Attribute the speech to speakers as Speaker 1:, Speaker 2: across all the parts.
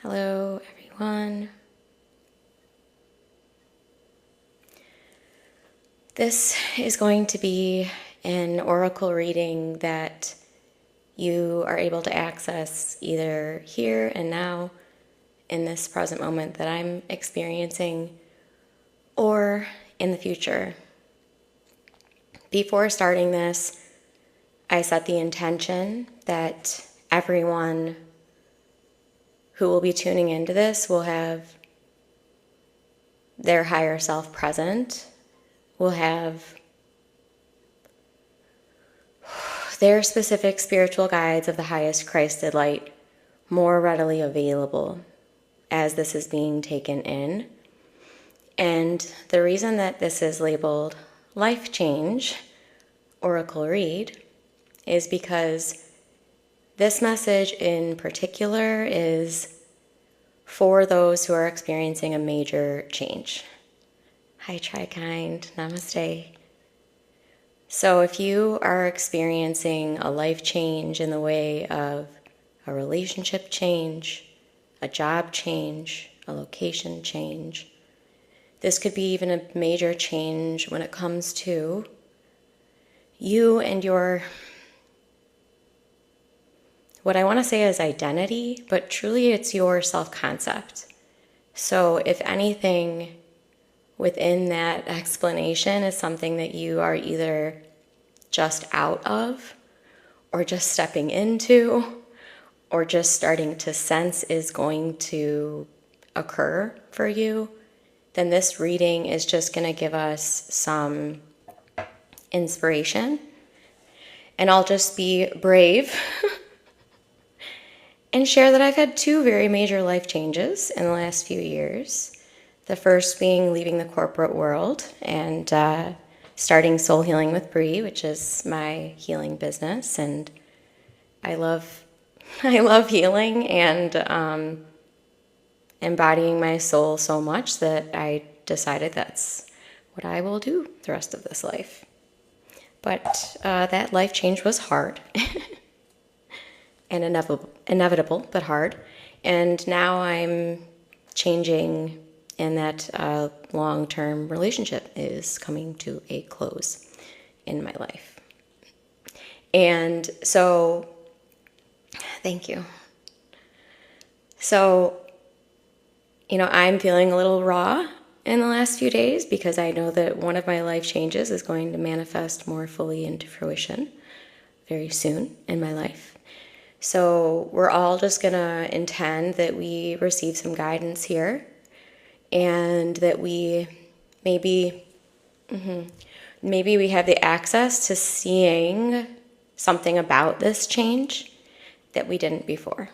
Speaker 1: Hello, everyone. This is going to be an oracle reading that you are able to access either here and now in this present moment that I'm experiencing or in the future. Before starting this, I set the intention that everyone who will be tuning into this will have their higher self present, will have their specific spiritual guides of the highest Christed light more readily available as this is being taken in. And the reason that this is labeled Life Change Oracle Read is because this message in particular is for those who are experiencing a major change. Hi, Trikind. Namaste. So if you are experiencing a life change in the way of a relationship change, a job change, a location change, this could be even a major change when it comes to you and your, what I want to say is identity, but truly it's your self-concept. So if anything within that explanation is something that you are either just out of, or just stepping into, or just starting to sense is going to occur for you, then this reading is just going to give us some inspiration. And I'll just be brave and share that I've had two very major life changes in the last few years. The first being leaving the corporate world and starting Soul Healing with Bree, which is my healing business. And I love healing and embodying my soul so much that I decided that's what I will do the rest of this life. But that life change was hard and inevitable, but hard. And now I'm changing, and that long-term relationship is coming to a close in my life. And so, thank you. So, I'm feeling a little raw in the last few days because I know that one of my life changes is going to manifest more fully into fruition very soon in my life. So we're all just going to intend that we receive some guidance here, and that we maybe we have the access to seeing something about this change that we didn't before.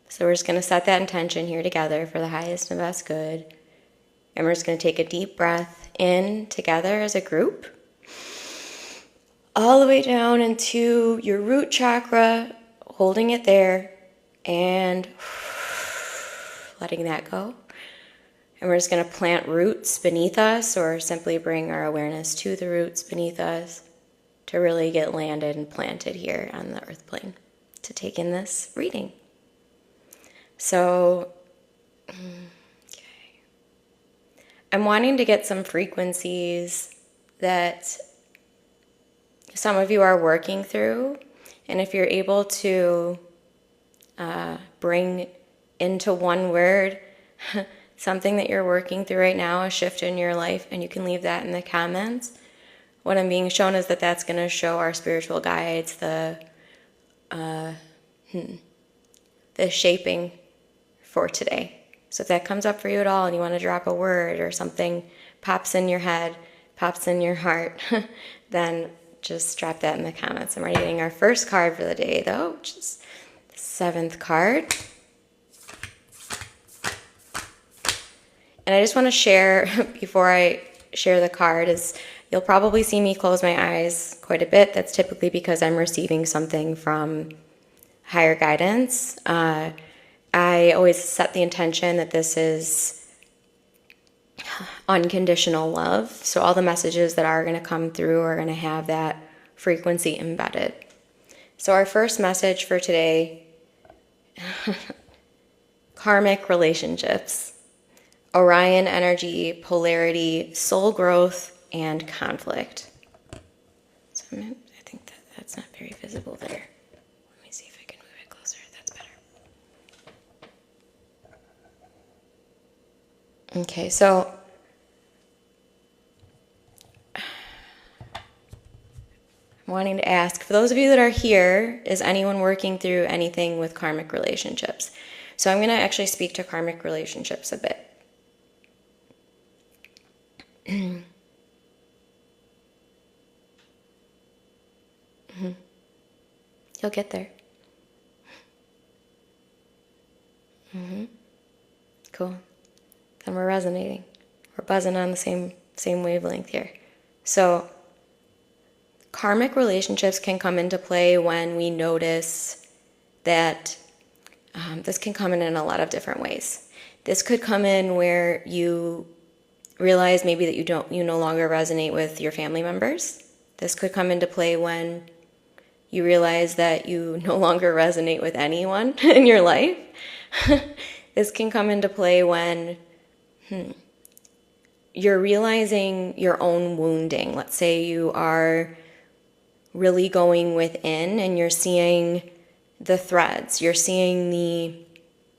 Speaker 1: So we're just going to set that intention here together for the highest and best good. And we're just going to take a deep breath in together as a group, all the way down into your root chakra, holding it there and letting that go. And we're just going to plant roots beneath us, or simply bring our awareness to the roots beneath us to really get landed and planted here on the earth plane to take in this reading. So, okay. I'm wanting to get some frequencies that some of you are working through. And if you're able to bring into one word something that you're working through right now, a shift in your life, and you can leave that in the comments. What I'm being shown is that that's going to show our spiritual guides the shaping for today. So if that comes up for you at all and you want to drop a word or something pops in your head, pops in your heart, then just drop that in the comments. I'm already getting our first card for the day, though, which is the 7th card. And I just want to share, before I share the card, is you'll probably see me close my eyes quite a bit. That's typically because I'm receiving something from higher guidance. I always set the intention that this is unconditional love. So all the messages that are going to come through are going to have that frequency embedded. So our first message for today karmic relationships, Orion energy, polarity, soul growth, and conflict. So I think that's not very visible there. Let me see if I can move it closer. That's better. Okay, so I'm wanting to ask, for those of you that are here, is anyone working through anything with karmic relationships? So I'm going to actually speak to karmic relationships a bit. You'll get there. Cool. Then we're resonating. We're buzzing on the same wavelength here. So karmic relationships can come into play when we notice that this can come in a lot of different ways. This could come in where you realize maybe that you no longer resonate with your family members. This could come into play when you realize that you no longer resonate with anyone in your life. This can come into play when you're realizing your own wounding. Let's say you are really going within and you're seeing the threads, you're seeing the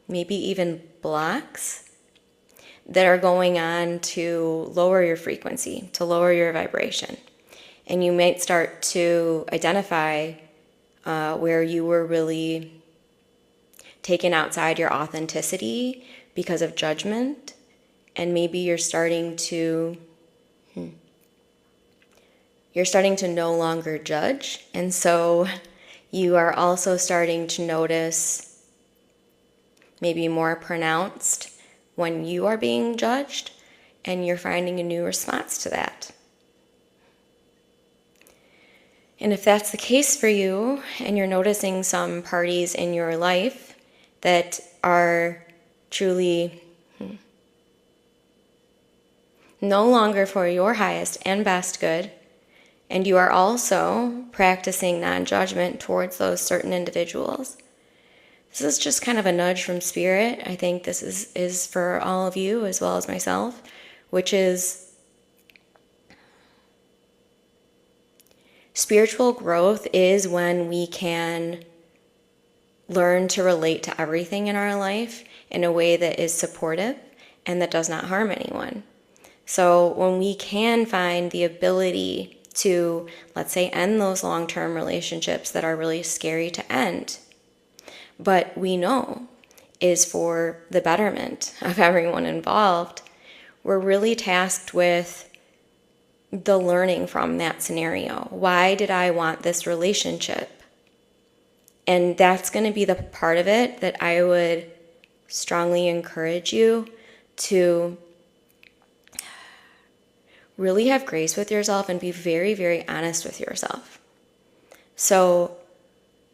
Speaker 1: maybe even blocks that are going on to lower your frequency, to lower your vibration. And you might start to identify where you were really taken outside your authenticity because of judgment. And maybe you're starting to no longer judge. And so you are also starting to notice maybe more pronounced when you are being judged, and you're finding a new response to that. And if that's the case for you, and you're noticing some parties in your life that are truly no longer for your highest and best good, and you are also practicing non-judgment towards those certain individuals, this is just kind of a nudge from spirit. I think this is for all of you as well as myself, which is spiritual growth is when we can learn to relate to everything in our life in a way that is supportive and that does not harm anyone. So when we can find the ability to, let's say, end those long-term relationships that are really scary to end, but we know is for the betterment of everyone involved, we're really tasked with the learning from that scenario. Why did I want this relationship? And that's going to be the part of it that I would strongly encourage you to really have grace with yourself and be very, very honest with yourself. So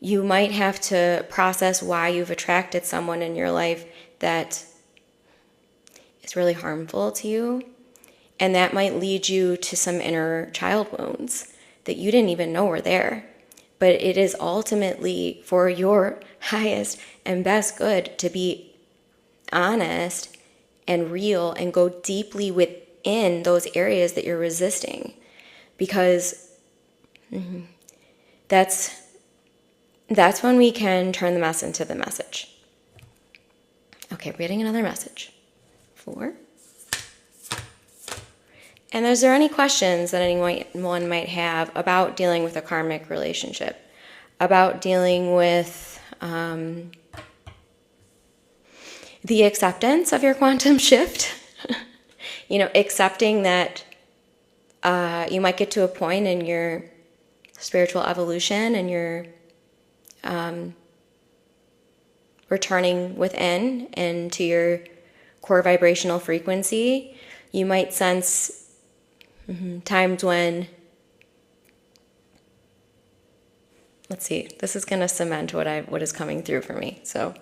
Speaker 1: you might have to process why you've attracted someone in your life that is really harmful to you. And that might lead you to some inner child wounds that you didn't even know were there. But it is ultimately for your highest and best good to be honest and real and go deeply within those areas that you're resisting. Because that's when we can turn the mess into the message. Okay, we're getting another message. 4. And is there any questions that anyone might have about dealing with a karmic relationship? About dealing with the acceptance of your quantum shift? Accepting that you might get to a point in your spiritual evolution and your returning within and to your core vibrational frequency. You might sense times when, let's see, this is going to cement what is coming through for me. So,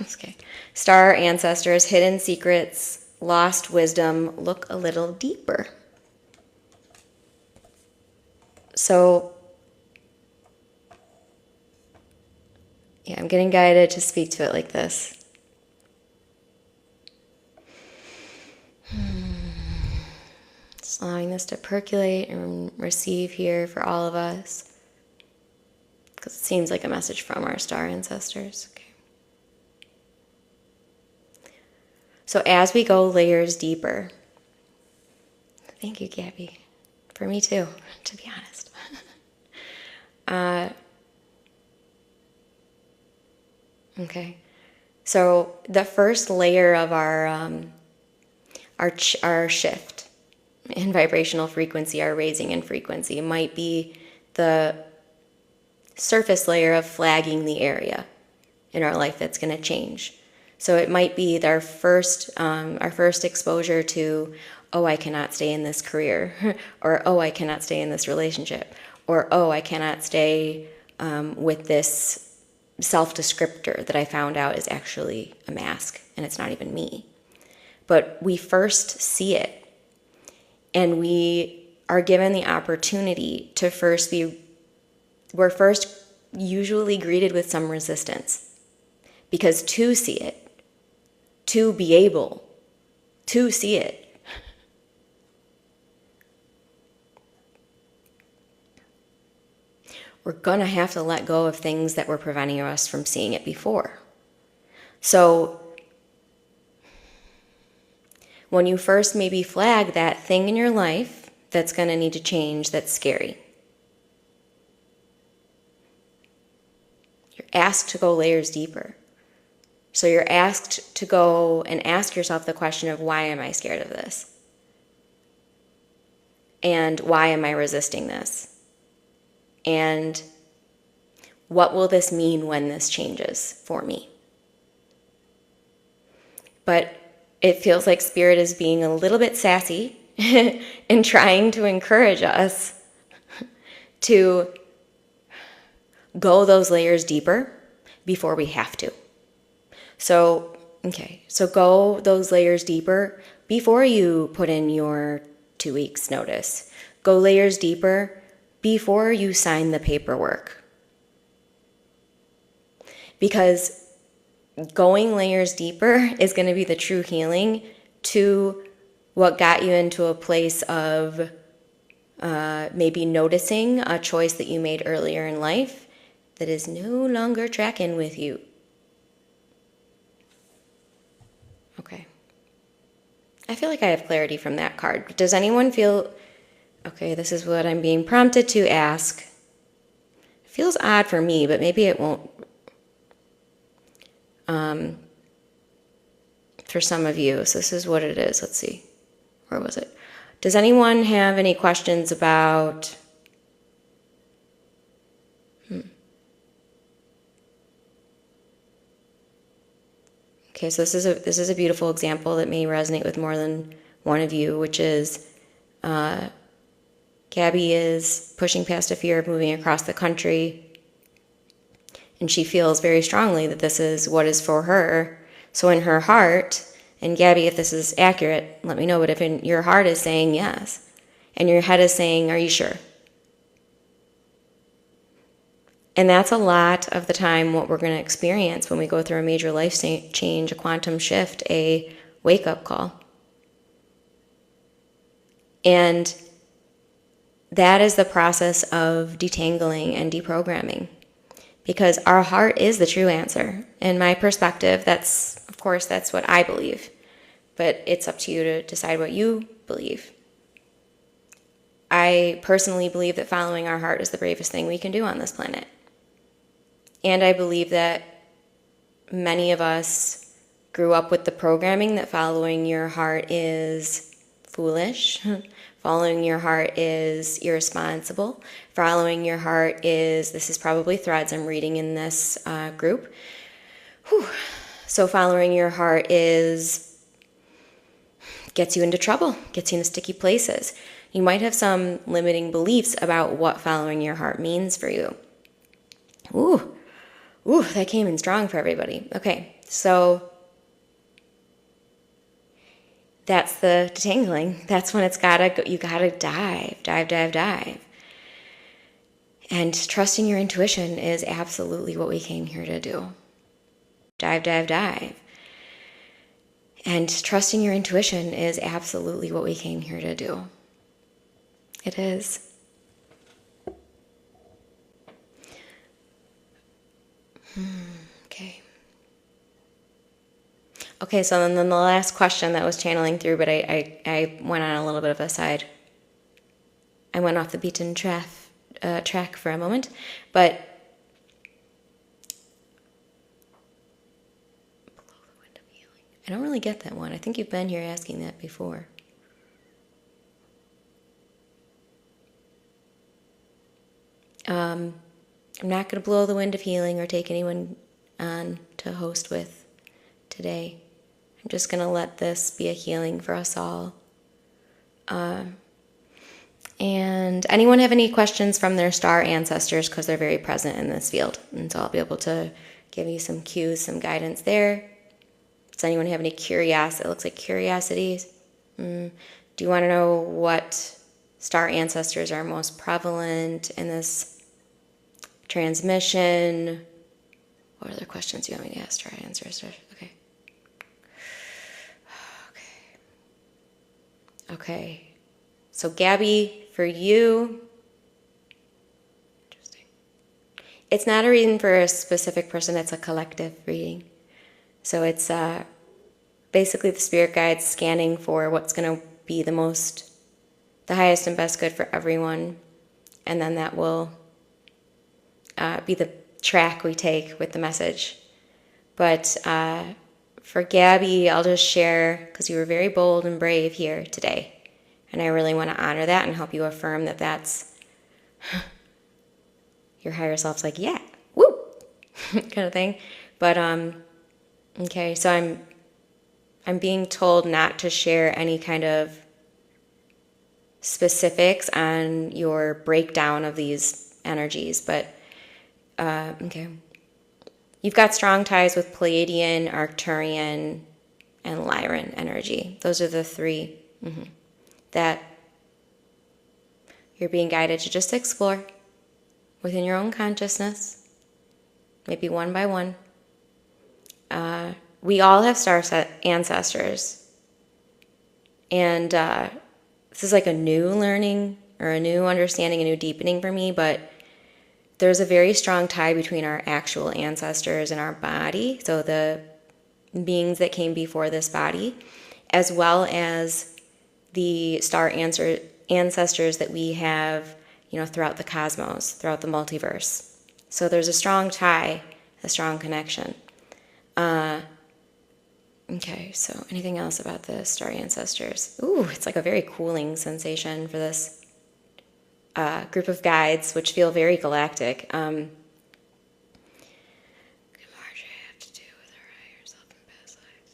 Speaker 1: okay. Star ancestors, hidden secrets, lost wisdom, look a little deeper. So, yeah, I'm getting guided to speak to it like this. Just allowing this to percolate and receive here for all of us. Because it seems like a message from our star ancestors. Okay. So as we go layers deeper, thank you, Gabby. For me too, to be honest. Okay. So the first layer of our shift in vibrational frequency, our raising in frequency, might be the surface layer of flagging the area in our life that's going to change. So it might be our first exposure to, oh, I cannot stay in this career, or oh, I cannot stay in this relationship, or oh, I cannot stay with this self-descriptor that I found out is actually a mask and it's not even me. But we first see it, and we are given the opportunity to we're first usually greeted with some resistance, because to see it, to be able to see it, we're going to have to let go of things that were preventing us from seeing it before. So when you first maybe flag that thing in your life that's going to need to change, that's scary, you're asked to go layers deeper. So you're asked to go and ask yourself the question of, why am I scared of this? And why am I resisting this? And what will this mean when this changes for me? But it feels like Spirit is being a little bit sassy and trying to encourage us to go those layers deeper before we have to. So go those layers deeper before you put in your 2 weeks notice. Go layers deeper before you sign the paperwork. Because going layers deeper is going to be the true healing to what got you into a place of maybe noticing a choice that you made earlier in life that is no longer tracking with you. Okay. I feel like I have clarity from that card. Does anyone feel, okay, this is what I'm being prompted to ask. It feels odd for me, but maybe it won't for some of you. So this is what it is. Let's see. Where was it? Does anyone have any questions about Okay, so this is a beautiful example that may resonate with more than one of you, which is Gabby is pushing past a fear of moving across the country, and she feels very strongly that this is what is for her. So in her heart, and Gabby, if this is accurate, let me know, but if in your heart is saying yes, and your head is saying, are you sure? And that's a lot of the time what we're going to experience when we go through a major life change, a quantum shift, a wake-up call. And that is the process of detangling and deprogramming. Because our heart is the true answer. In my perspective, that's what I believe. But it's up to you to decide what you believe. I personally believe that following our heart is the bravest thing we can do on this planet. And I believe that many of us grew up with the programming that following your heart is foolish, following your heart is irresponsible, following your heart is, this is probably threads I'm reading in this group. So following your heart gets you into trouble, gets you into sticky places. You might have some limiting beliefs about what following your heart means for you. Ooh, that came in strong for everybody. Okay, so that's the detangling. That's when you gotta dive. And trusting your intuition is absolutely what we came here to do. Dive. And trusting your intuition is absolutely what we came here to do. It is. Okay. Okay, so then the last question that was channeling through, but I went on a little bit of a side. I went off the beaten track for a moment, but below the wind of healing. I don't really get that one. I think you've been here asking that before. I'm not going to blow the wind of healing or take anyone on to host with today. I'm just going to let this be a healing for us all. And anyone have any questions from their star ancestors, because they're very present in this field. And so I'll be able to give you some cues, some guidance there. Does anyone have any curiosity? It looks like curiosities. Do you want to know what star ancestors are most prevalent in this transmission? What other questions do you want me to ask star ancestors? Okay. So Gabby, for you, interesting. It's not a reading for a specific person, it's a collective reading. So it's basically the spirit guides scanning for what's going to be the highest and best good for everyone. And then that will be the track we take with the message. But for Gabby, I'll just share, because you were very bold and brave here today. And I really want to honor that and help you affirm that that's your higher self's like, yeah, woo, kind of thing. But, okay, so I'm being told not to share any kind of specifics on your breakdown of these energies. But, okay. You've got strong ties with Pleiadian, Arcturian, and Lyran energy. Those are the three that you're being guided to just explore within your own consciousness, maybe one by one. We all have star ancestors. And this is like a new learning or a new understanding, a new deepening for me, but there's a very strong tie between our actual ancestors and our body, so the beings that came before this body, as well as the star ancestors that we have, throughout the cosmos, throughout the multiverse. So there's a strong tie, a strong connection. Okay, so anything else about the star ancestors? Ooh, it's like a very cooling sensation for this group of guides, which feel very galactic. What have to do with her higher self in past lives?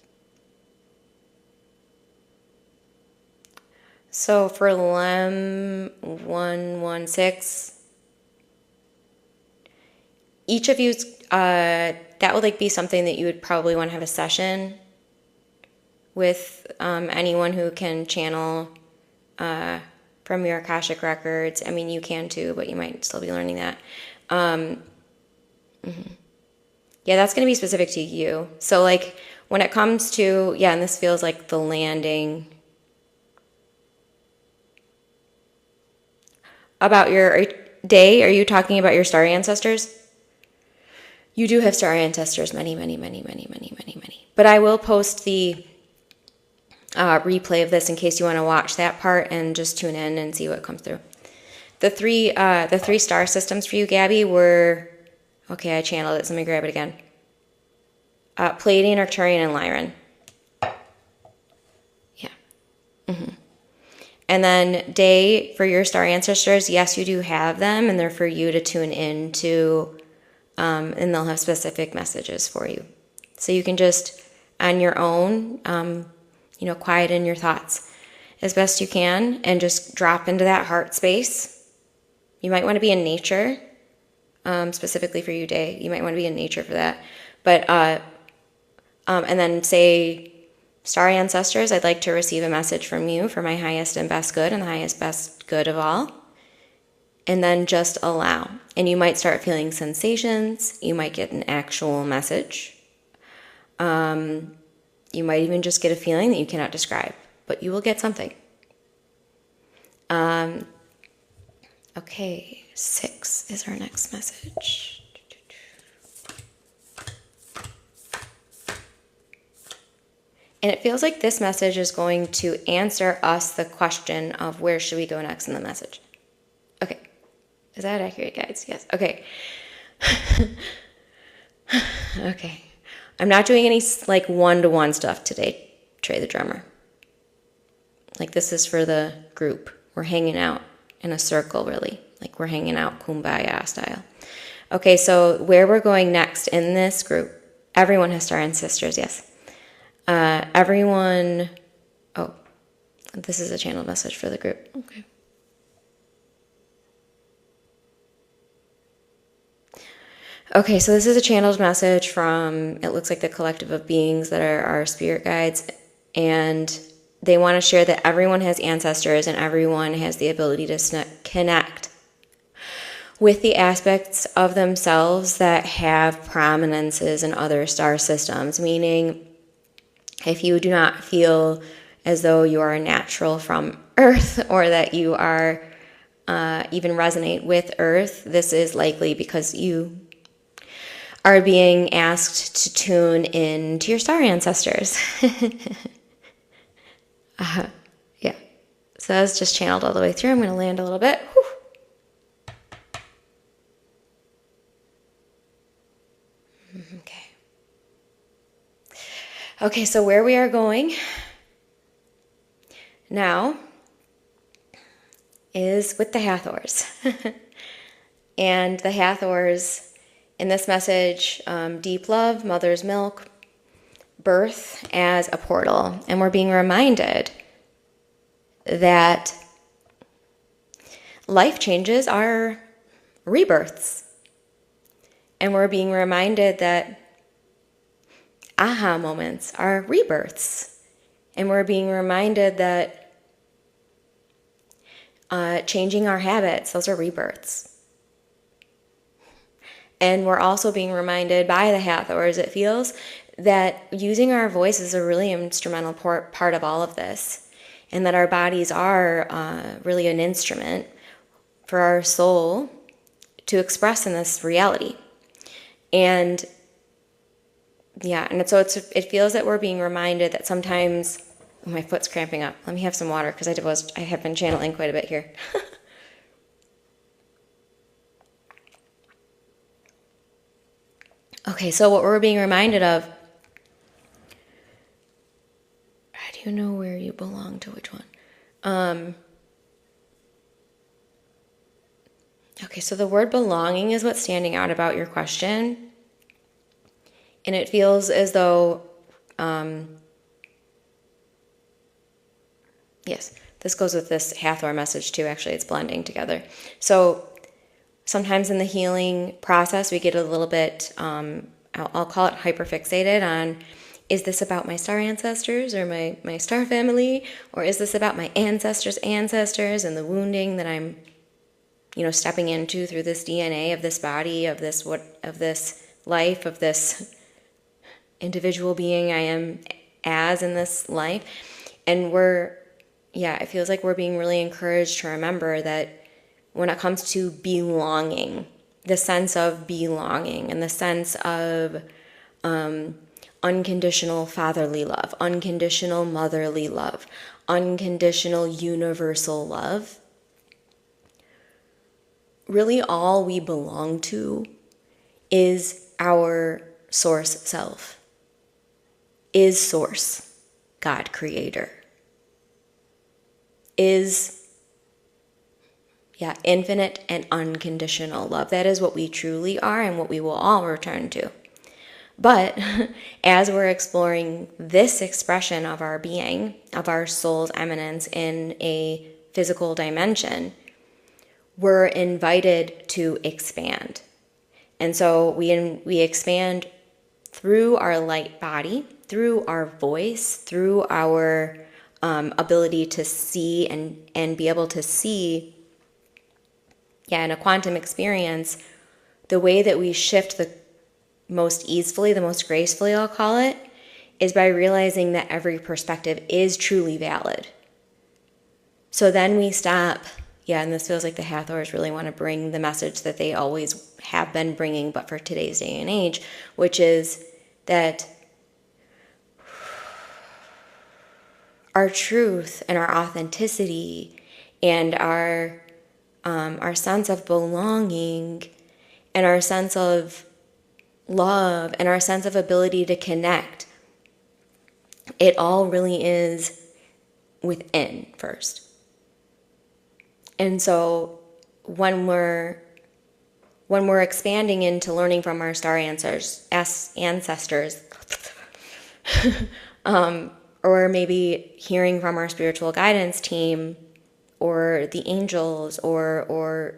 Speaker 1: So for Lem 116, each of you, that would be something that you would probably want to have a session with anyone who can channel from your Akashic records. I mean, you can too, but you might still be learning that. Yeah, that's going to be specific to you. So when it comes to, and this feels like the landing. About your day, are you talking about your star ancestors? You do have star ancestors, many. But I will post the replay of this in case you want to watch that part and just tune in and see what comes through. The three star systems for you, Gabby, were, okay, I channeled it, so let me grab it again. Pleiadian, Arcturian, and Lyran. Yeah. And then day for your star ancestors, yes, you do have them, and they're for you to tune into, and they'll have specific messages for you. So you can just, on your own, quieten your thoughts as best you can and just drop into that heart space. You might want to be in nature, specifically for you, day. You might want to be in nature for that. But, and then say, star ancestors, I'd like to receive a message from you for my highest and best good and the highest best good of all. And then just allow. And you might start feeling sensations. You might get an actual message. You might even just get a feeling that you cannot describe, but you will get something. Okay, 6 is our next message. And it feels like this message is going to answer us the question of where should we go next in the message. Okay. Is that accurate, guys? Yes. Okay. Okay. I'm not doing any like one-to-one stuff today, Trey the drummer. Like this is for the group. We're hanging out in a circle, really. Like we're hanging out kumbaya style. Okay, so where we're going next in this group, everyone has star ancestors, yes. Everyone, oh, this is a channel message for the group. Okay. Okay, so this is a channeled message from, it looks like the collective of beings that are our spirit guides, and they want to share that everyone has ancestors and everyone has the ability to connect with the aspects of themselves that have prominences in other star systems, meaning if you do not feel as though you are natural from Earth or that you are even resonate with Earth, this is likely because you are being asked to tune in to your star ancestors. Yeah. So that's just channeled all the way through. I'm going to land a little bit. Whew. Okay. Okay, so where we are going now is with the Hathors. And the Hathors in this message, deep love, mother's milk, birth as a portal. And we're being reminded that life changes are rebirths. And we're being reminded that aha moments are rebirths. And we're being reminded that changing our habits, those are rebirths. And we're also being reminded by the Hathors, it feels, that using our voice is a really instrumental part of all of this. And that our bodies are really an instrument for our soul to express in this reality. And yeah, and so it feels that we're being reminded that sometimes, my foot's cramping up. Let me have some water because I have been channeling quite a bit here. Okay, so what we're being reminded of, how do you know where you belong to which one? Okay, so the word belonging is what's standing out about your question. And it feels as though, yes, this goes with this Hathor message too, actually, it's blending together. So sometimes in the healing process, we get a little bit, I'll call it hyperfixated on, is this about my star ancestors or my star family? Or is this about my ancestors' ancestors and the wounding that I'm, stepping into through this DNA of this body, of this life, of this individual being I am as in this life? And it feels like we're being really encouraged to remember that when it comes to belonging, the sense of belonging and the sense of unconditional fatherly love, unconditional motherly love, unconditional universal love, really all we belong to is our source self, is source, God creator, is infinite and unconditional love. That is what we truly are and what we will all return to. But as we're exploring this expression of our being, of our soul's eminence in a physical dimension, we're invited to expand. And so we expand through our light body, through our voice, through our ability to see and be able to see, in a quantum experience, the way that we shift the most easily, the most gracefully, I'll call it, is by realizing that every perspective is truly valid. So then we stop Yeah, and this feels like the Hathors really want to bring the message that they always have been bringing, but for today's day and age, which is that our truth and our authenticity and our sense of belonging and our sense of love and our sense of ability to connect, it all really is within first. And so when we're expanding into learning from our star ancestors, or maybe hearing from our spiritual guidance team, or the angels, or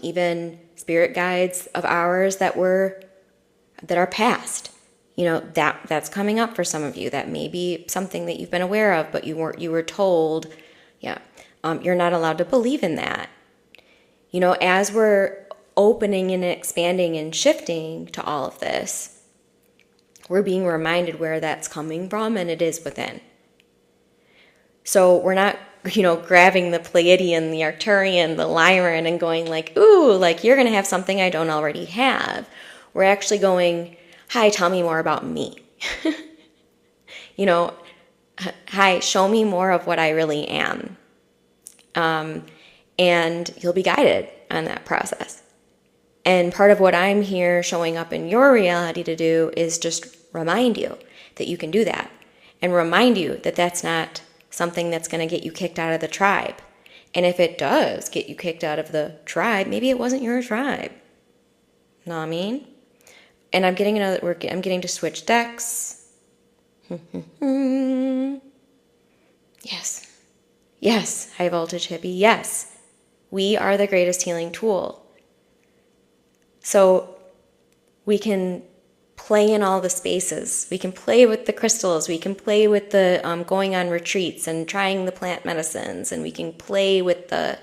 Speaker 1: even spirit guides of ours that are past. That's coming up for some of you. That may be something that you've been aware of, but you were told, you're not allowed to believe in that. As we're opening and expanding and shifting to all of this, we're being reminded where that's coming from, and it is within. So we're not, grabbing the Pleiadian, the Arcturian, the Lyran and going like, ooh, like you're going to have something I don't already have. We're actually going, hi, tell me more about me. Hi, show me more of what I really am. And you'll be guided on that process. And part of what I'm here showing up in your reality to do is just remind you that you can do that, and remind you that that's not something that's going to get you kicked out of the tribe. And if it does get you kicked out of the tribe, maybe it wasn't your tribe. Know what I mean? And I'm getting I'm getting to switch decks. Yes, high voltage hippie. Yes, we are the greatest healing tool. So we can play in all the spaces. We can play with the crystals. We can play with the going on retreats and trying the plant medicines. And we can play with the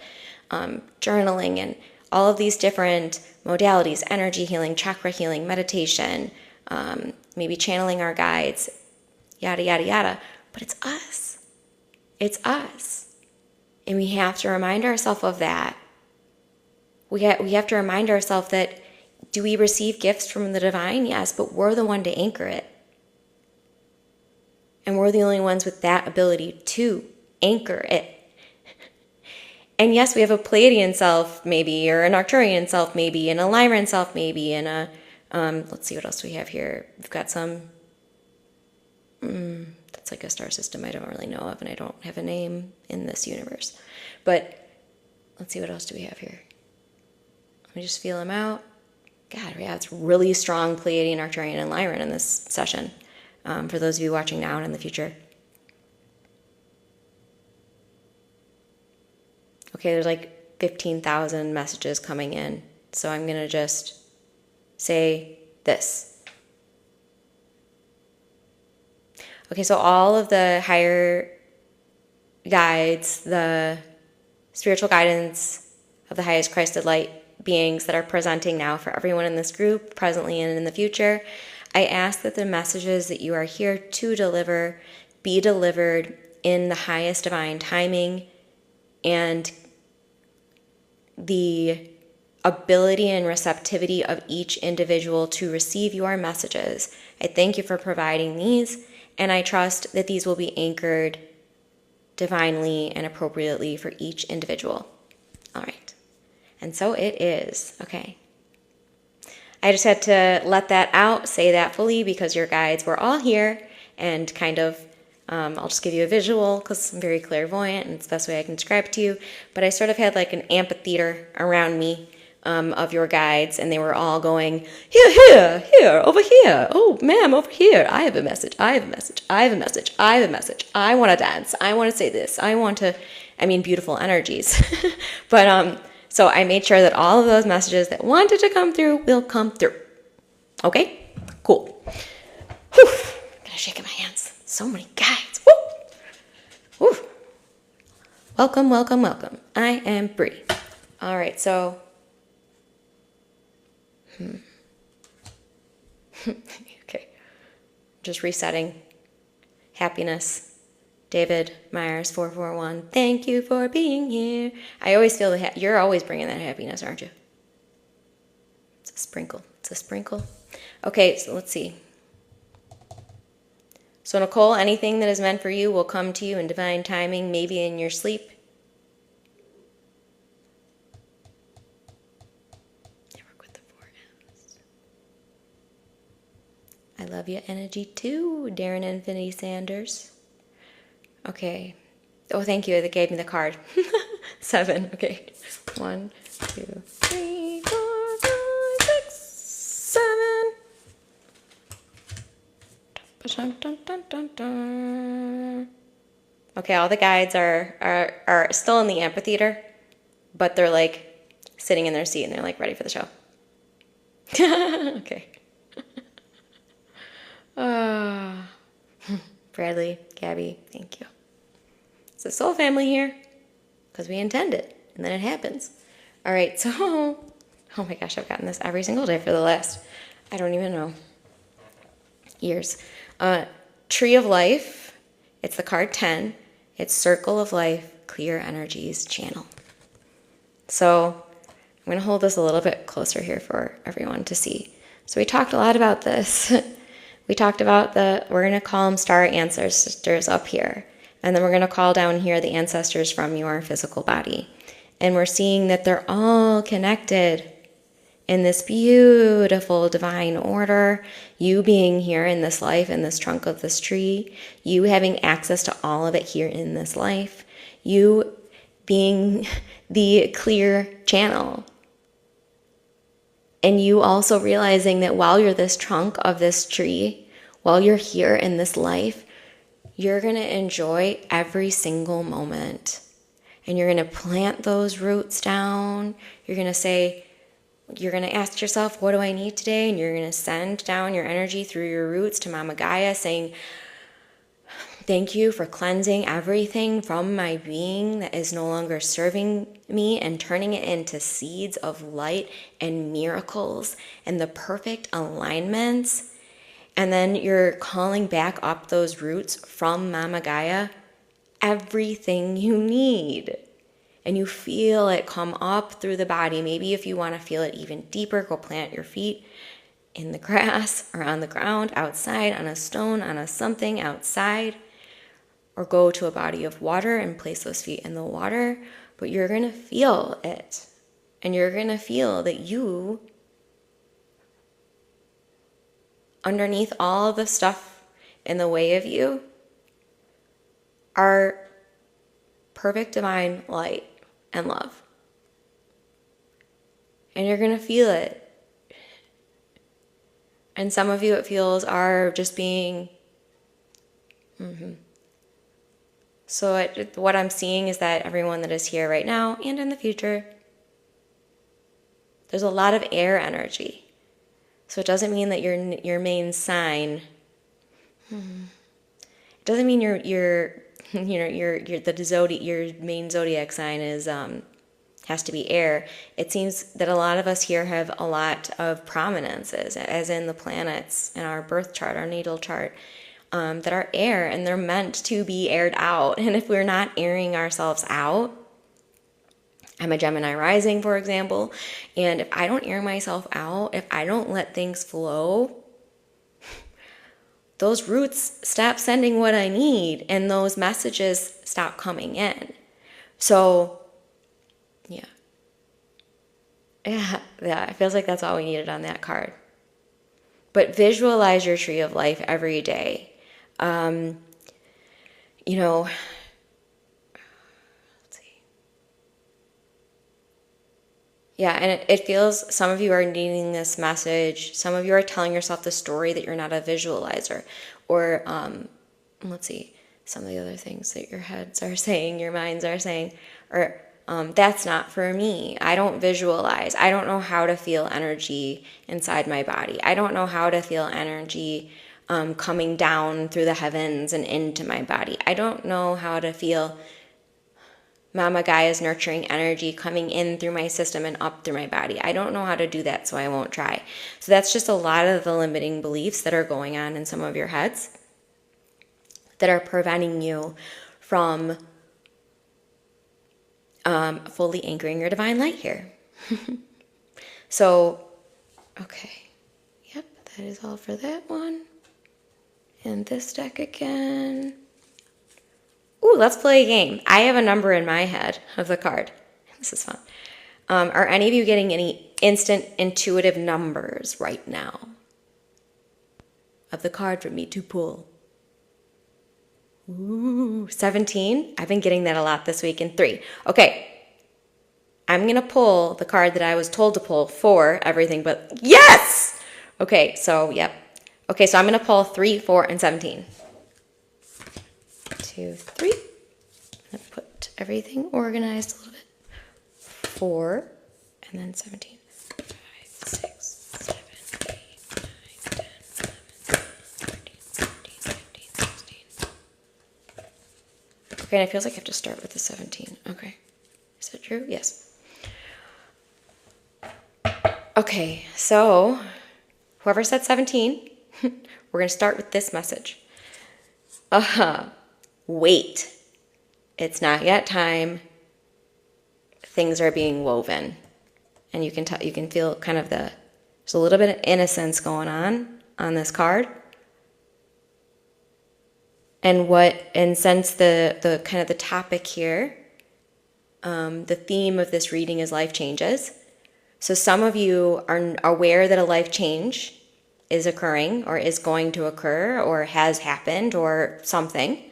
Speaker 1: journaling and all of these different modalities, energy healing, chakra healing, meditation, maybe channeling our guides, yada, yada, yada. But it's us. It's us. And we have to remind ourselves of that. We have to remind ourselves that, do we receive gifts from the divine? Yes, but we're the one to anchor it. And we're the only ones with that ability to anchor it. And yes, we have a Pleiadian self, maybe, or an Arcturian self, maybe, and a Lyran self, maybe, and a, let's see what else we have here. We've got some, that's like a star system I don't really know of, and I don't have a name in this universe. But let's see, what else do we have here? Let me just feel them out. God, yeah, it's really strong Pleiadian, Arcturian, and Lyran in this session, for those of you watching now and in the future. Okay, there's like 15,000 messages coming in, so I'm going to just say this. Okay, so all of the higher guides, the spiritual guidance of the highest Christed light beings that are presenting now for everyone in this group, presently and in the future, I ask that the messages that you are here to deliver be delivered in the highest divine timing and the ability and receptivity of each individual to receive your messages. I thank you for providing these, and I trust that these will be anchored divinely and appropriately for each individual. All right. And so it is. Okay. I just had to let that out, say that fully, because your guides were all here, and kind of, I'll just give you a visual because I'm very clairvoyant and it's the best way I can describe it to you. But I sort of had like an amphitheater around me of your guides, and they were all going, here, over here. Oh, ma'am, over here. I have a message. I have a message. I have a message. I have a message. I want to dance. I want to say this. Beautiful energies. But, so I made sure that all of those messages that wanted to come through will come through. Okay? Cool. Whew. I'm gonna shake my hands. So many guides. Woo! Woo! Welcome, welcome, welcome. I am Bree. All right, so... okay. Just resetting. Happiness. David Myers 441. Thank you for being here. I always feel you're always bringing that happiness, aren't you? It's a sprinkle. It's a sprinkle. Okay, so let's see. So Nicole, anything that is meant for you will come to you in divine timing, maybe in your sleep. I work with the 4Ms. I love your energy too, Darren Infinity Sanders. Okay. Oh, thank you. That gave me the card. 7. Okay. 1, 2, 3, 4, 5, 6, 7. Dun, dun, dun, dun, dun. Okay, all the guides are still in the amphitheater, but they're like sitting in their seat and they're like ready for the show. Okay. Bradley, Gabby, thank you. It's a soul family here because we intend it and then it happens. All right, so, oh my gosh, I've gotten this every single day for the last, I don't even know, years. Tree of Life, it's the card 10. It's Circle of Life, Clear Energies Channel. So I'm going to hold this a little bit closer here for everyone to see. So we talked a lot about this. We talked about we're going to call them star ancestors up here. And then we're going to call down here the ancestors from your physical body. And we're seeing that they're all connected in this beautiful divine order, you being here in this life, in this trunk of this tree, you having access to all of it here in this life, you being the clear channel. And you also realizing that while you're this trunk of this tree, while you're here in this life, you're going to enjoy every single moment. And you're going to plant those roots down. You're going to ask yourself, what do I need today? And you're going to send down your energy through your roots to Mama Gaia saying, thank you for cleansing everything from my being that is no longer serving me and turning it into seeds of light and miracles and the perfect alignments. And then you're calling back up those roots from Mama Gaia, everything you need. And you feel it come up through the body. Maybe if you want to feel it even deeper, go plant your feet in the grass or on the ground, outside, on a stone, on a something outside. Or go to a body of water and place those feet in the water. But you're going to feel it. And you're going to feel that you, underneath all of the stuff in the way of you, are perfect divine light and love. And you're going to feel it. And some of you it feels are just being... So what I'm seeing is that everyone that is here right now and in the future, there's a lot of air energy. So it doesn't mean that your main sign... It doesn't mean your main zodiac sign is has to be air. It seems that a lot of us here have a lot of prominences, as in the planets in our birth chart, our natal chart, that are air, and they're meant to be aired out. And if we're not airing ourselves out, I'm a Gemini rising, for example, and if I don't air myself out, if I don't let things flow, those roots stop sending what I need, and those messages stop coming in. So, yeah, it feels like that's all we needed on that card. But visualize your tree of life every day. Let's see. Yeah, and it feels, some of you are needing this message. Some of you are telling yourself the story that you're not a visualizer. Or, let's see, some of the other things that your heads are saying, your minds are saying, or that's not for me. I don't visualize. I don't know how to feel energy inside my body. I don't know how to feel energy coming down through the heavens and into my body. I don't know how to feel Mama Gaia's nurturing energy coming in through my system and up through my body. I don't know how to do that, so I won't try. So that's just a lot of the limiting beliefs that are going on in some of your heads. that are preventing you from fully anchoring your divine light here. So, okay. Yep, that is all for that one. And this deck again. Ooh, let's play a game. I have a number in my head of the card. This is fun. Are any of you getting any instant intuitive numbers right now of the card for me to pull? Ooh, 17. I've been getting that a lot this week in 3. Okay. I'm going to pull the card that I was told to pull for everything, but yes! Okay, so, yep. Okay, so I'm going to pull 3, 4, and 17. 2, 3. I'm going to put everything organized a little bit. 4, and then 17. 5, 6, 7, 8, 9, 10, 11, 12, 13, 14, 15, 16. Okay, and it feels like I have to start with the 17. Okay. Is that true? Yes. Okay, so whoever said 17, we're going to start with this message. Wait. It's not yet time. Things are being woven. And you can feel kind of there's a little bit of innocence going on this card. And since the kind of the topic here, the theme of this reading is life changes. So some of you are aware that a life change is occurring or is going to occur or has happened or something,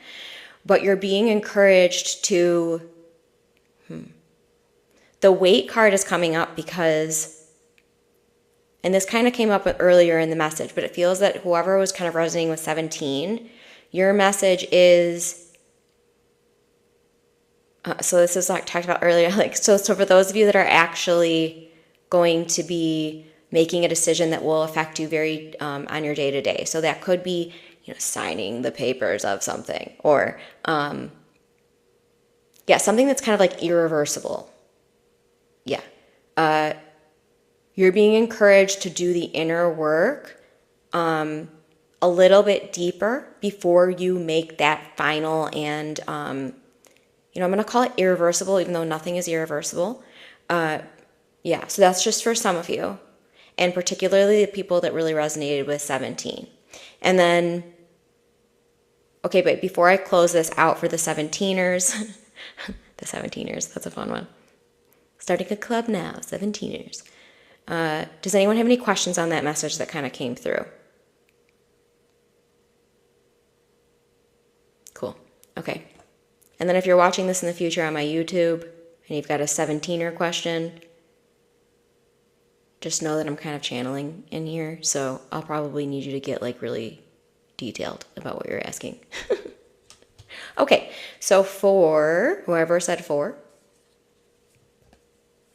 Speaker 1: but you're being encouraged to, the wait card is coming up because, and this kind of came up earlier in the message, but it feels that whoever was kind of resonating with 17, your message is, so this is like talked about earlier, like, so for those of you that are actually going to be making a decision that will affect you very on your day-to-day. So that could be, signing the papers of something or, something that's kind of like irreversible. Yeah. You're being encouraged to do the inner work a little bit deeper before you make that final and, I'm going to call it irreversible, even though nothing is irreversible. So that's just for some of you, and particularly the people that really resonated with 17. And then, okay, but before I close this out for the 17ers, the 17ers, that's a fun one. Starting a club now, 17ers. Does anyone have any questions on that message that kind of came through? Cool. Okay. And then if you're watching this in the future on my YouTube and you've got a 17er question, just know that I'm kind of channeling in here, so I'll probably need you to get like really detailed about what you're asking. Okay, so for whoever said 4,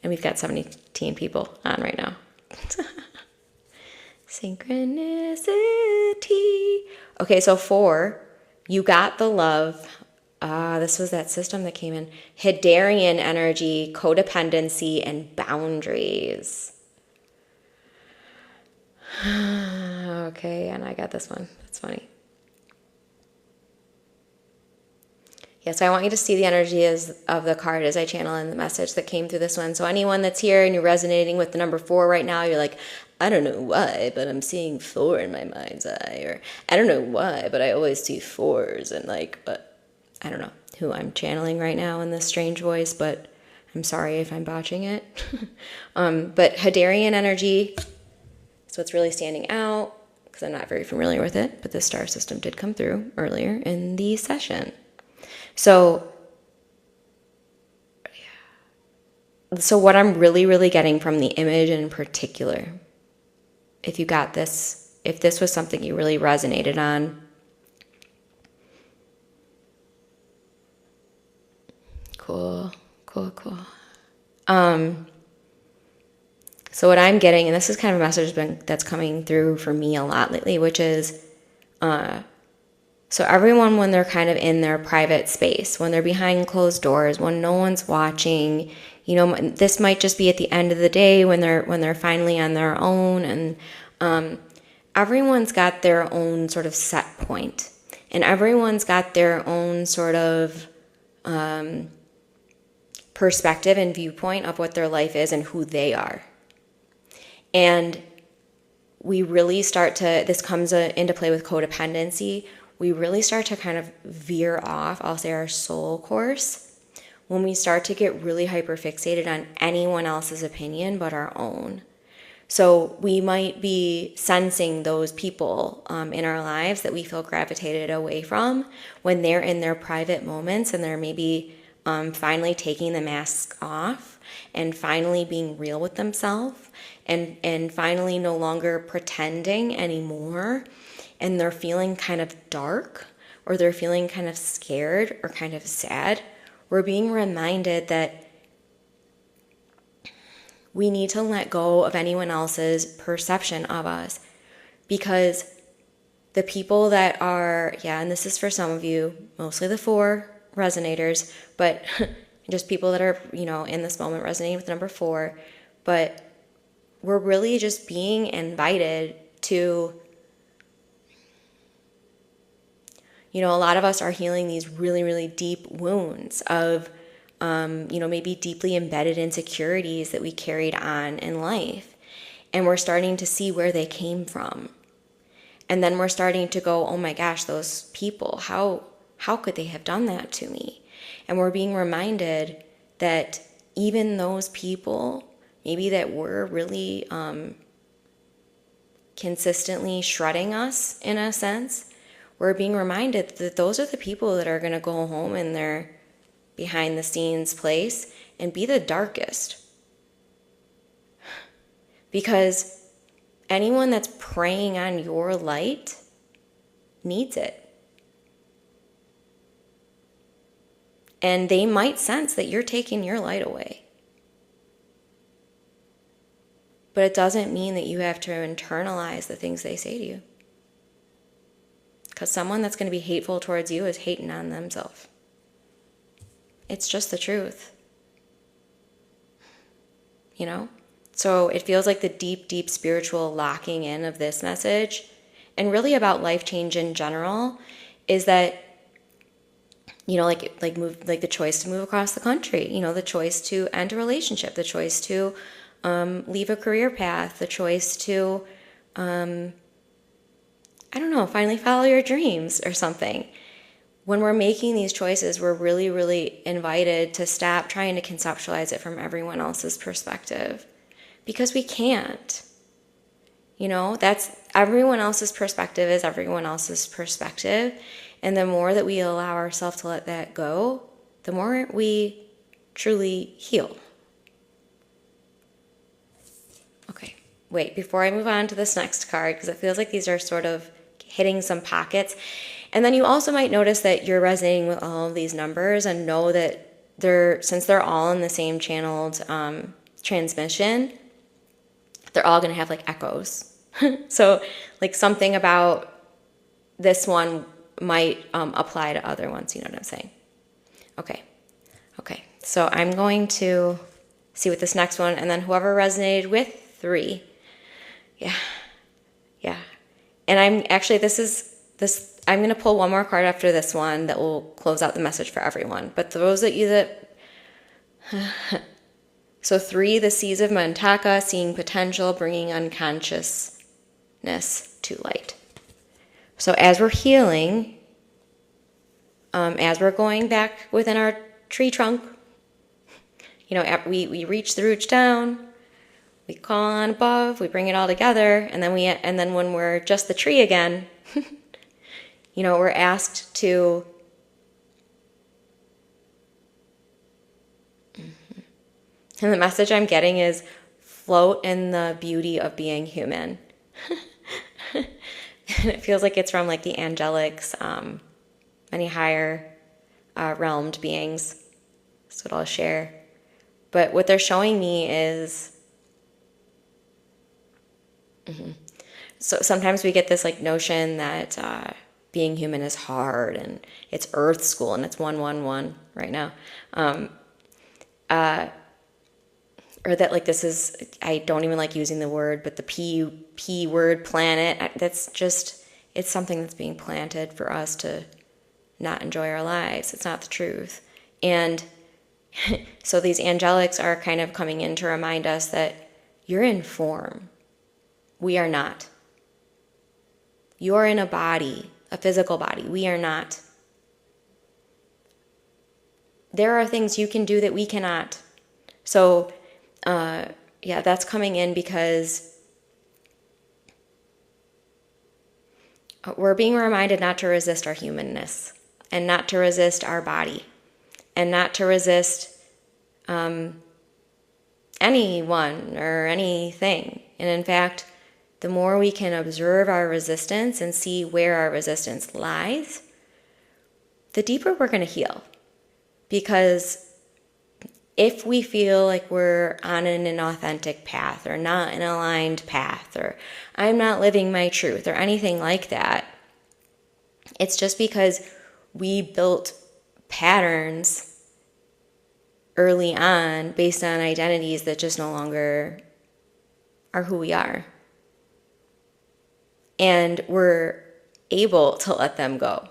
Speaker 1: and we've got 17 people on right now. Synchronicity. Okay, so 4, you got the love. This was that system that came in. Hadarian energy, codependency, and boundaries. Okay, and I got this one. That's funny. Yeah, so I want you to see the energy of the card as I channel in the message that came through this one. So anyone that's here and you're resonating with the number 4 right now, you're like, I don't know why, but I'm seeing 4 in my mind's eye. Or I don't know why, but I always see 4s. And but I don't know who I'm channeling right now in this strange voice, but I'm sorry if I'm botching it. But Hadarian energy, so it's really standing out because I'm not very familiar with it, but the star system did come through earlier in the session. So what I'm really, really getting from the image in particular, if you got this, if this was something you really resonated on, cool. So what I'm getting, and this is kind of a message that's coming through for me a lot lately, which is, so everyone when they're kind of in their private space, when they're behind closed doors, when no one's watching, this might just be at the end of the day when they're finally on their own, and everyone's got their own sort of set point. And everyone's got their own sort of perspective and viewpoint of what their life is and who they are. And we really start to, this comes into play with codependency, we really start to kind of veer off, I'll say, our soul course when we start to get really hyperfixated on anyone else's opinion but our own. So we might be sensing those people in our lives that we feel gravitated away from when they're in their private moments and they're maybe finally taking the mask off and finally being real with themselves and finally no longer pretending anymore, and they're feeling kind of dark or they're feeling kind of scared or kind of sad. We're being reminded that we need to let go of anyone else's perception of us, because the people that are, and this is for some of you, mostly the 4 resonators, but just people that are, in this moment resonating with number 4, but we're really just being invited to, a lot of us are healing these really, really deep wounds of, maybe deeply embedded insecurities that we carried on in life. And we're starting to see where they came from. And then we're starting to go, oh my gosh, those people, how could they have done that to me? And we're being reminded that even those people, maybe that were really consistently shredding us in a sense, we're being reminded that those are the people that are going to go home in their behind the scenes place and be the darkest. Because anyone that's preying on your light needs it. And they might sense that you're taking your light away. But it doesn't mean that you have to internalize the things they say to you. Because someone that's going to be hateful towards you is hating on themselves. It's just the truth. So it feels like the deep, deep spiritual locking in of this message, and really about life change in general, is that, like the choice to move across the country, the choice to end a relationship, the choice to leave a career path, the choice to, finally follow your dreams or something. When we're making these choices, we're really, really invited to stop trying to conceptualize it from everyone else's perspective, because we can't. That's everyone else's perspective is everyone else's perspective. And the more that we allow ourselves to let that go, the more we truly heal. Okay, wait, before I move on to this next card, because it feels like these are sort of hitting some pockets. And then you also might notice that you're resonating with all of these numbers and know that since they're all in the same channeled transmission, they're all going to have like echoes. So like something about this one might apply to other ones, you know what I'm saying? Okay. So I'm going to see with this next one, and then whoever resonated with 3. Yeah. And I'm actually, I'm going to pull one more card after this one that will close out the message for everyone. But those of you that... So 3, the seeds of Mantaka, seeing potential, bringing unconsciousness to light. So as we're healing, as we're going back within our tree trunk, we reach the roots down, we call on above, we bring it all together, and then when we're just the tree again, we're asked to and the message I'm getting is float in the beauty of being human. And it feels like it's from like the angelics, many higher realmed beings. That's what I'll share. But what they're showing me is so sometimes we get this like notion that being human is hard and it's Earth school and it's 111 right now. Or that like this is, I don't even like using the word, but the P word, planet, that's just, It's something that's being planted for us to not enjoy our lives. It's not the truth. And so these angelics are kind of coming in to remind us that you're in form. We are not. You're in a body, a physical body. We are not. There are things you can do that we cannot. So, that's coming in because we're being reminded not to resist our humanness and not to resist our body and not to resist anyone or anything. And in fact, the more we can observe our resistance and see where our resistance lies, the deeper we're going to heal. Because if we feel like we're on an inauthentic path or not an aligned path or I'm not living my truth or anything like that, it's just because we built patterns early on based on identities that just no longer are who we are. And we're able to let them go.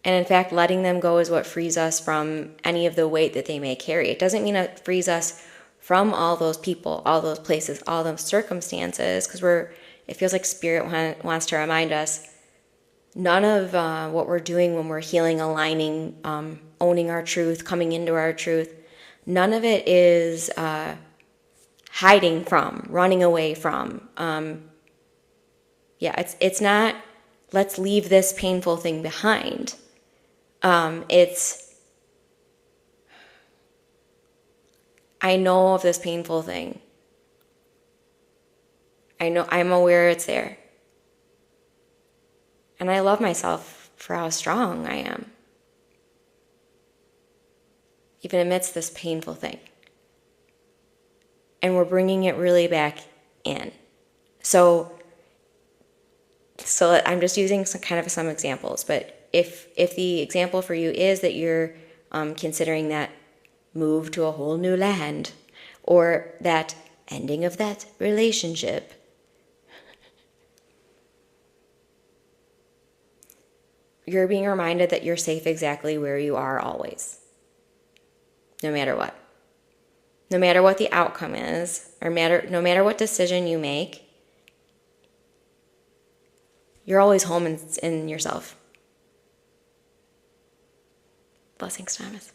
Speaker 1: And in fact, letting them go is what frees us from any of the weight that they may carry. It doesn't mean it frees us from all those people, all those places, all those circumstances, because it feels like Spirit wants to remind us none of what we're doing when we're healing, aligning, owning our truth, coming into our truth, none of it is hiding from, running away from. It's not, let's leave this painful thing behind. It's, I know of this painful thing. I'm aware it's there. And I love myself for how strong I am, even amidst this painful thing. And we're bringing it really back in. So I'm just using some examples, but if the example for you is that you're considering that move to a whole new land or that ending of that relationship, you're being reminded that you're safe exactly where you are always, no matter what. No matter what the outcome is, or no matter what decision you make, you're always home in yourself. Blessings, Thomas.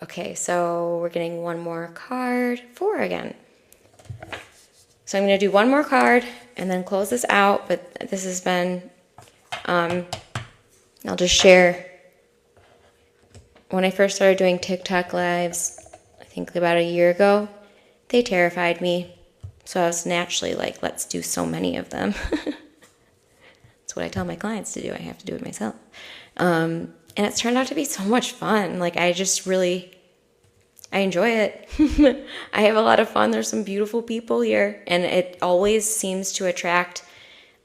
Speaker 1: Okay, so we're getting one more card. 4 again. So I'm going to do one more card and then close this out. But this has been, I'll just share. When I first started doing TikTok lives, I think about a year ago, they terrified me. So I was naturally like, let's do so many of them. That's what I tell my clients to do. I have to do it myself. And it's turned out to be so much fun. Like, I enjoy it. I have a lot of fun. There's some beautiful people here. And it always seems to attract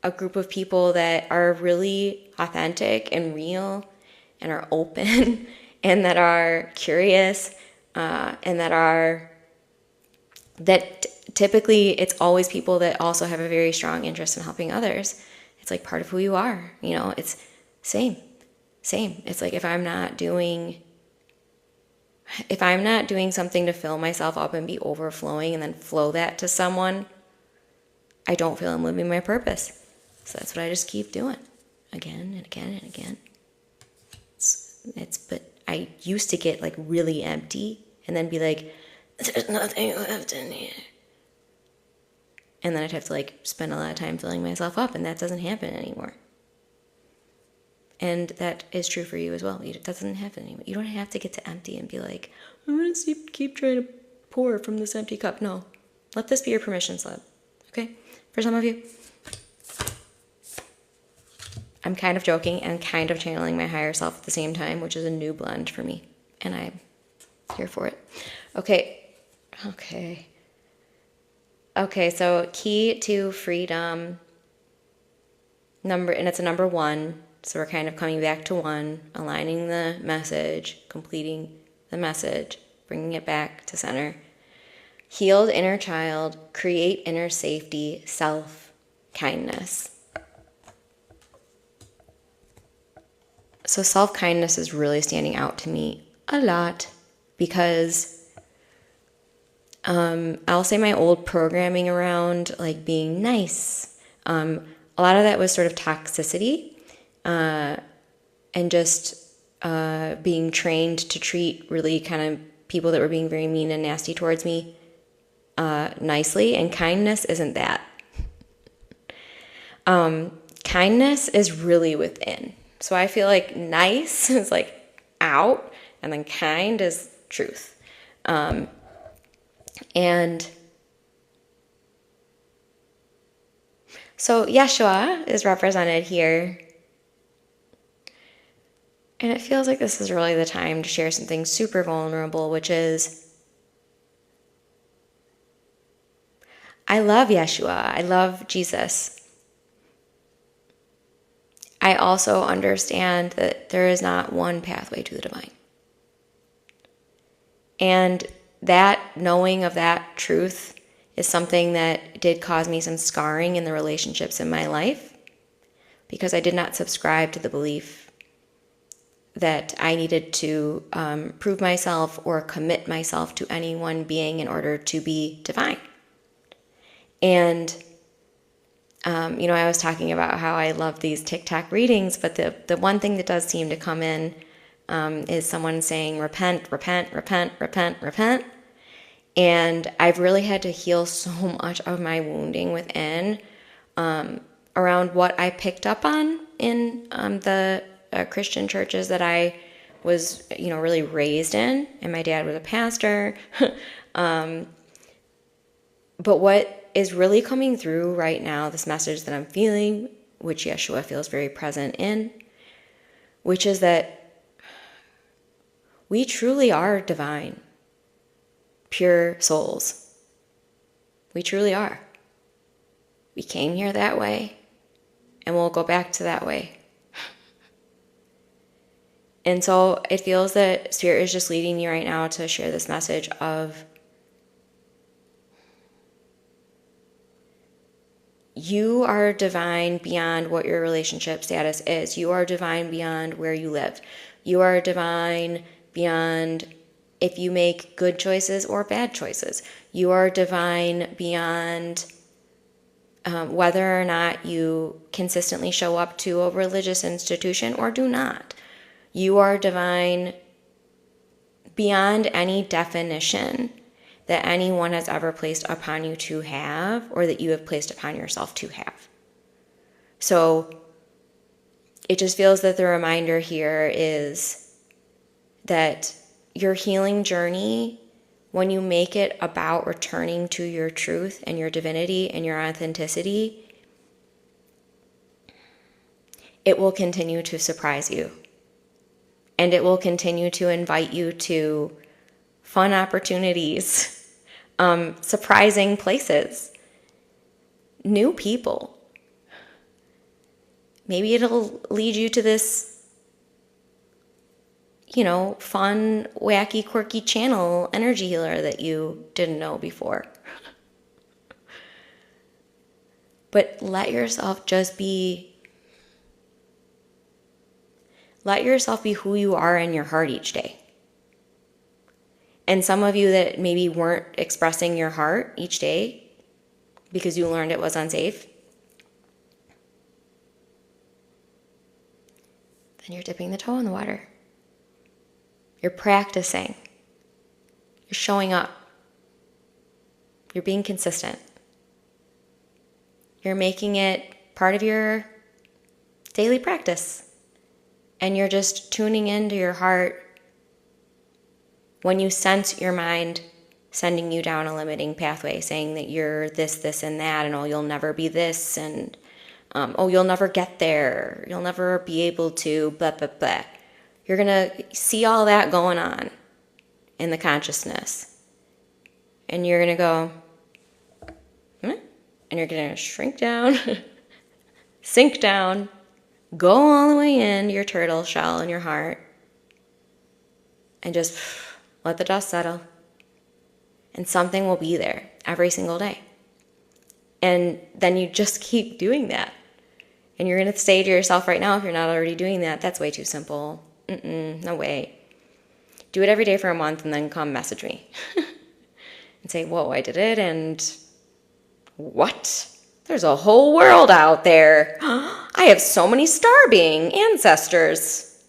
Speaker 1: a group of people that are really authentic and real and are open and that are curious and that typically it's always people that also have a very strong interest in helping others. It's like part of who you are. It's same. It's like if I'm not doing something to fill myself up and be overflowing and then flow that to someone, I don't feel I'm living my purpose. So that's what I just keep doing again and again and again. But I used to get like really empty and then be like, there's nothing left in here. And then I'd have to like spend a lot of time filling myself up, and that doesn't happen anymore. And that is true for you as well. It doesn't happen anymore. You don't have to get to empty and be like, I'm going to keep trying to pour from this empty cup. No. Let this be your permission slip. Okay? For some of you. I'm kind of joking and kind of channeling my higher self at the same time, which is a new blend for me. And I'm here for it. Okay, so key to freedom, and it's a number 1. So we're kind of coming back to 1, aligning the message, completing the message, bringing it back to center. Healed inner child, create inner safety, self-kindness. So self-kindness is really standing out to me a lot because I'll say my old programming around like being nice. A lot of that was sort of toxicity and just being trained to treat really kind of people that were being very mean and nasty towards me nicely. And kindness isn't that. Kindness is really within. So I feel like nice is like out, and then kind is truth. And so Yeshua is represented here. And it feels like this is really the time to share something super vulnerable, which is I love Yeshua. I love Jesus. I also understand that there is not one pathway to the divine. And that knowing of that truth is something that did cause me some scarring in the relationships in my life, because I did not subscribe to the belief that I needed to prove myself or commit myself to any one being in order to be divine. And I was talking about how I love these TikTok readings, but the one thing that does seem to come in is someone saying, repent, repent, repent, repent, repent. And I've really had to heal so much of my wounding within around what I picked up on in the Christian churches that I was, really raised in. And my dad was a pastor. But what is really coming through right now, this message that I'm feeling, which Yeshua feels very present in, which is that we truly are divine, pure souls. We truly are. We came here that way, and we'll go back to that way. And so it feels that Spirit is just leading me right now to share this message of you are divine beyond what your relationship status is. You are divine beyond where you live. You are divine beyond if you make good choices or bad choices. You are divine beyond whether or not you consistently show up to a religious institution or do not. You are divine beyond any definition that anyone has ever placed upon you to have, or that you have placed upon yourself to have. So it just feels that the reminder here is that your healing journey, when you make it about returning to your truth and your divinity and your authenticity, it will continue to surprise you. And it will continue to invite you to fun opportunities, surprising places, new people. Maybe it'll lead you to this, fun, wacky, quirky channel energy healer that you didn't know before. But let yourself be who you are in your heart each day. And some of you that maybe weren't expressing your heart each day because you learned it was unsafe, then you're dipping the toe in the water. You're practicing. You're showing up. You're being consistent. You're making it part of your daily practice. And you're just tuning into your heart when you sense your mind sending you down a limiting pathway, saying that you're this, this, and that, and you'll never be this, and you'll never get there, you'll never be able to, blah, blah, blah. You're going to see all that going on in the consciousness. And you're going to go, and you're going to shrink down, sink down, go all the way in your turtle shell in your heart, and just let the dust settle. And something will be there every single day. And then you just keep doing that. And you're going to say to yourself right now, if you're not already doing that, that's way too simple. No way. Do it every day for a month and then come message me and say, whoa, I did it. And what? There's a whole world out there. I have so many star being ancestors.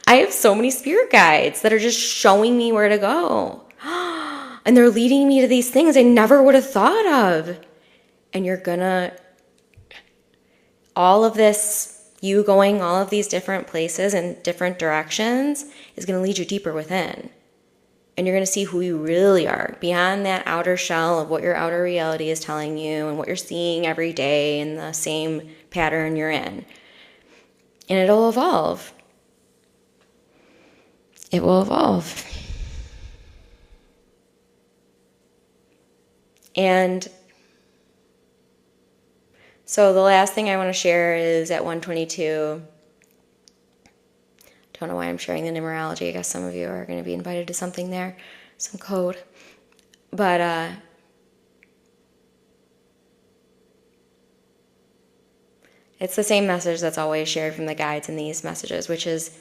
Speaker 1: I have so many spirit guides that are just showing me where to go. And they're leading me to these things I never would have thought of. And you're gonna, all of this, you going all of these different places and different directions is gonna lead you deeper within. And you're gonna see who you really are beyond that outer shell of what your outer reality is telling you and what you're seeing every day in the same pattern you're in. And it'll evolve. It will evolve. And so the last thing I want to share is at 122. Don't know why I'm sharing the numerology. I guess some of you are going to be invited to something there, some code. But it's the same message that's always shared from the guides in these messages, which is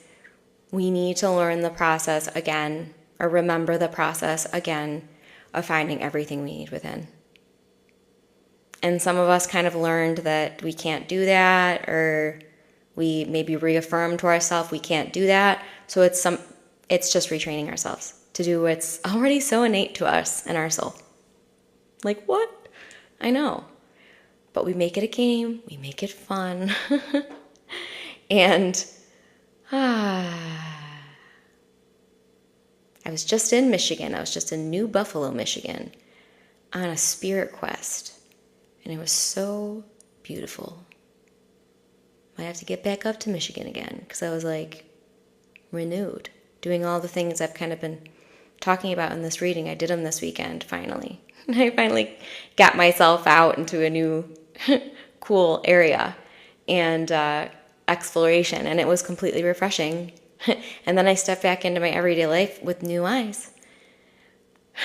Speaker 1: we need to learn the process again, or remember the process again, of finding everything we need within. And some of us kind of learned that we can't do that, or we maybe reaffirmed to ourselves we can't do that. So it's just retraining ourselves to do what's already so innate to us and our soul. Like, what? I know. But we make it a game, we make it fun. And I was just in Michigan. I was just in New Buffalo, Michigan, on a spirit quest. And it was so beautiful. Might have to get back up to Michigan again, because I was like renewed, doing all the things I've kind of been talking about in this reading. I did them this weekend, finally. I finally got myself out into a new cool area and exploration, and it was completely refreshing. And then I stepped back into my everyday life with new eyes.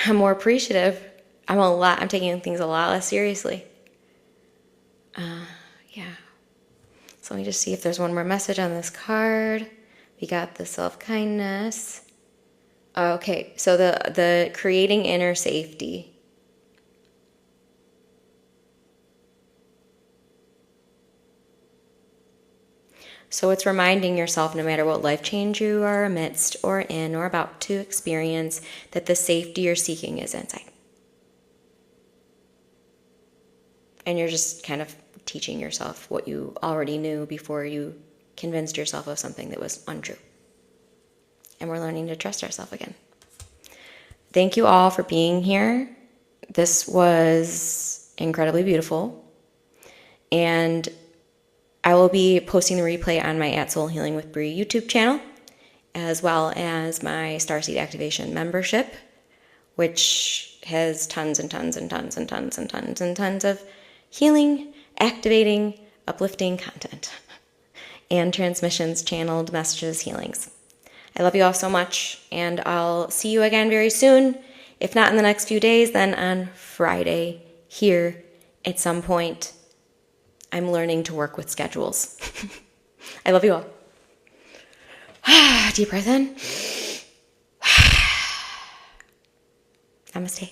Speaker 1: I'm more appreciative. I'm taking things a lot less seriously. Yeah. So let me just see if there's one more message on this card. We got the self-kindness. Okay, so the creating inner safety. So it's reminding yourself, no matter what life change you are amidst or in or about to experience, that the safety you're seeking is inside. And you're just kind of teaching yourself what you already knew before you convinced yourself of something that was untrue. And we're learning to trust ourselves again. Thank you all for being here. This was incredibly beautiful. And I will be posting the replay on my At Soul Healing with Bree YouTube channel, as well as my Starseed Activation membership, which has tons and tons and tons and tons and tons and tons of healing, activating, uplifting content, and transmissions, channeled messages, healings. I love you all so much, and I'll see you again very soon. If not in the next few days, then on Friday here at some point. I'm learning to work with schedules. I love you all. Deep breath in. Namaste.